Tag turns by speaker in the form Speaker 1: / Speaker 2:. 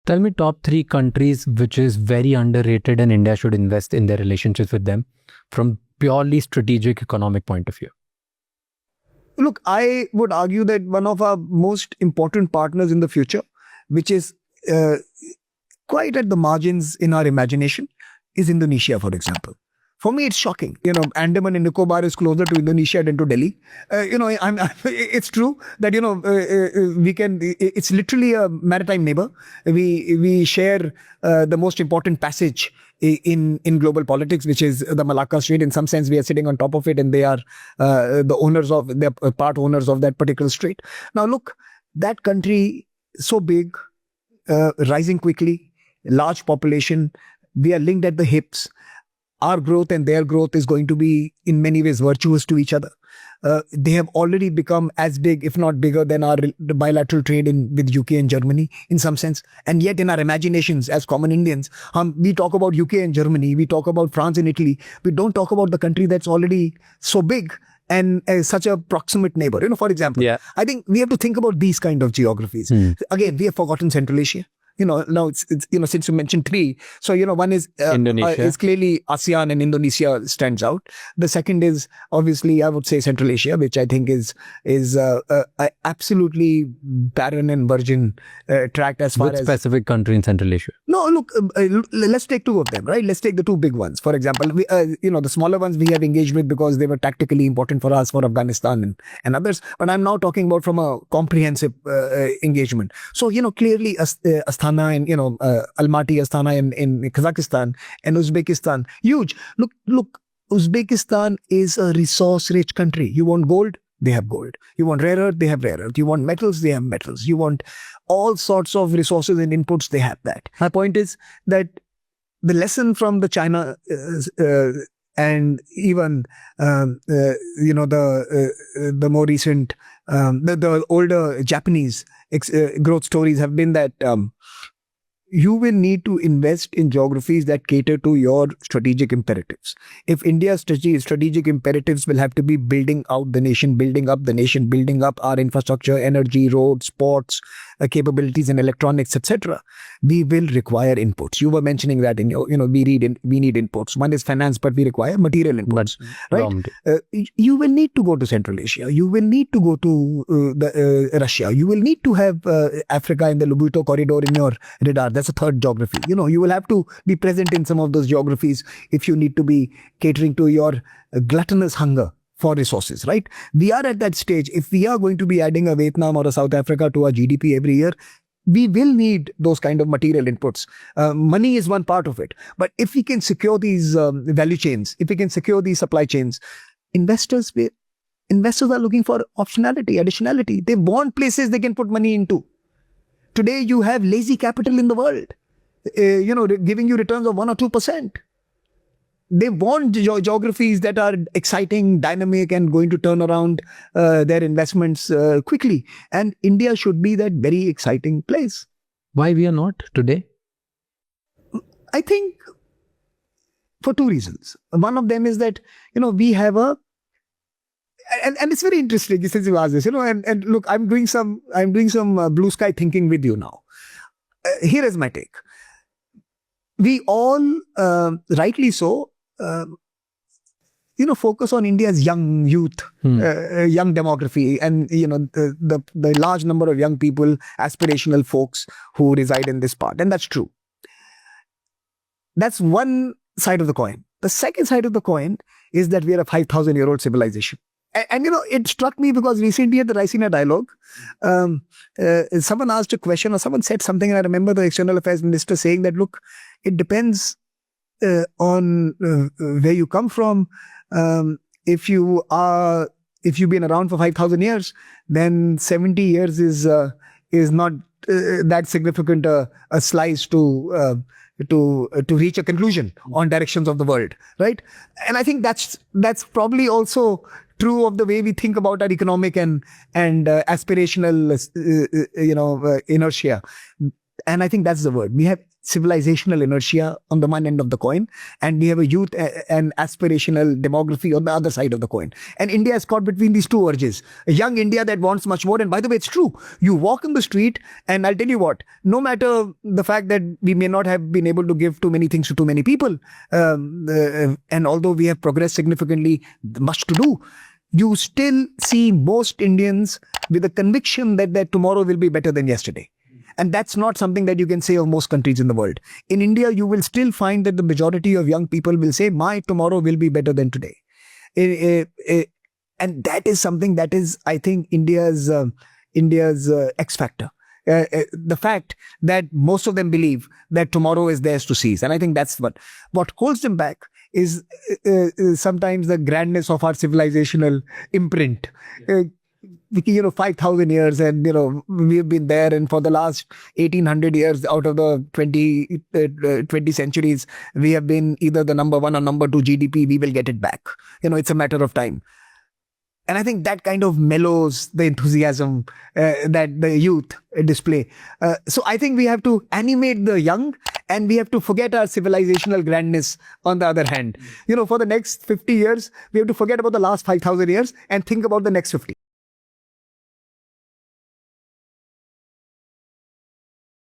Speaker 1: Tell me top 3 countries which is very underrated and India should invest in their relationships with them from purely strategic economic point of view.
Speaker 2: Look, I would argue that one of our most important partners in the future, which is quite at the margins in our imagination, is Indonesia, for example. For me, it's shocking. Andaman and Nicobar is closer to Indonesia than to Delhi. It's true that, it's literally a maritime neighbor. We share the most important passage in global politics, which is the Malacca Strait. In some sense, we are sitting on top of it and they are they're part owners of that particular strait. Now, look, that country, so big, rising quickly, large population, we are linked at the hips. Our growth and their growth is going to be in many ways virtuous to each other. They have already become as big, if not bigger, than our bilateral trade with UK and Germany in some sense. And yet in our imaginations as common Indians, we talk about UK and Germany, we talk about France and Italy. We don't talk about the country that's already so big and such a proximate neighbor. For example, I think we have to think about these kind of geographies. Again, we have forgotten Central Asia. Now it's since you mentioned 3, so one is
Speaker 1: Indonesia.
Speaker 2: Is clearly ASEAN and Indonesia stands out. The second is obviously, I would say, Central Asia, which I think is absolutely barren and virgin tract as far
Speaker 1: Which
Speaker 2: as
Speaker 1: specific country in Central Asia?
Speaker 2: No, look, let's take 2 of them, right? Let's take the 2 big ones. For example, the smaller ones we have engaged with because they were tactically important for us, for Afghanistan and others. But I'm now talking about from a comprehensive engagement. So, clearly Astana and, Almaty, Astana in Kazakhstan and Uzbekistan, huge. Look, Uzbekistan is a resource-rich country. You want gold? They have gold. You want rare earth? They have rare earth. You want metals? They have metals. You want all sorts of resources and inputs? They have that. My point is that the lesson from the China and even the more recent, the older Japanese growth stories have been that you will need to invest in geographies that cater to your strategic imperatives. If India's strategic imperatives will have to be building out the nation, building up the nation, building up our infrastructure, energy, roads, ports, capabilities and electronics, etc., we will require inputs. You were mentioning that in your, we need inputs. One is finance, but we require material inputs, right? You will need to go to Central Asia. You will need to go to Russia. You will need to have Africa and the Lobito corridor in your radar. That's a third geography. You will have to be present in some of those geographies if you need to be catering to your gluttonous hunger for resources, right? We are at that stage. If we are going to be adding a Vietnam or a South Africa to our GDP every year, we will need those kind of material inputs. Money is one part of it. But if we can secure these value chains, if we can secure these supply chains, investors are looking for optionality, additionality. They want places they can put money into. Today, you have lazy capital in the world, giving you returns of 1 or 2%. They want geographies that are exciting, dynamic, and going to turn around their investments quickly. And India should be that very exciting place.
Speaker 1: Why we are not today?
Speaker 2: I think for 2 reasons. One of them is that, we have a, and it's very interesting since you asked this, and look, I'm doing some blue sky thinking with you now. Here is my take. We all, rightly so, focus on India's young youth, young demography, and the large number of young people, aspirational folks who reside in this part, and that's true. That's one side of the coin. The second side of the coin is that we are a 5,000-year-old civilization. And it struck me because recently at the Raisina dialogue, someone asked a question or someone said something, and I remember the External Affairs Minister saying that, look, it depends on where you come from. If you've been around for 5,000 years, then 70 years is not that significant a slice to reach a conclusion on directions of the world, right? And I think that's probably also true of the way we think about our economic and aspirational inertia. And I think that's the word. We have civilizational inertia on the one end of the coin, and we have a youth and aspirational demography on the other side of the coin. And India is caught between these two urges. A young India that wants much more. And by the way, it's true. You walk in the street, and I'll tell you what, no matter the fact that we may not have been able to give too many things to too many people, and although we have progressed significantly, much to do, you still see most Indians with a conviction that tomorrow will be better than yesterday. And that's not something that you can say of most countries in the world. In India, you will still find that the majority of young people will say, my tomorrow will be better than today. And that is something that is, I think, India's X factor. The fact that most of them believe that tomorrow is theirs to seize. And I think that's what holds them back is sometimes the grandness of our civilizational imprint. 5,000 years, and we've been there, and for the last 1,800 years out of the 20 centuries, we have been either the number one or number two GDP. We will get it back. It's a matter of time. And I think that kind of mellows the enthusiasm that the youth display. So I think we have to animate the young, and we have to forget our civilizational grandness on the other hand. For the next 50 years, we have to forget about the last 5,000 years and think about the next 50.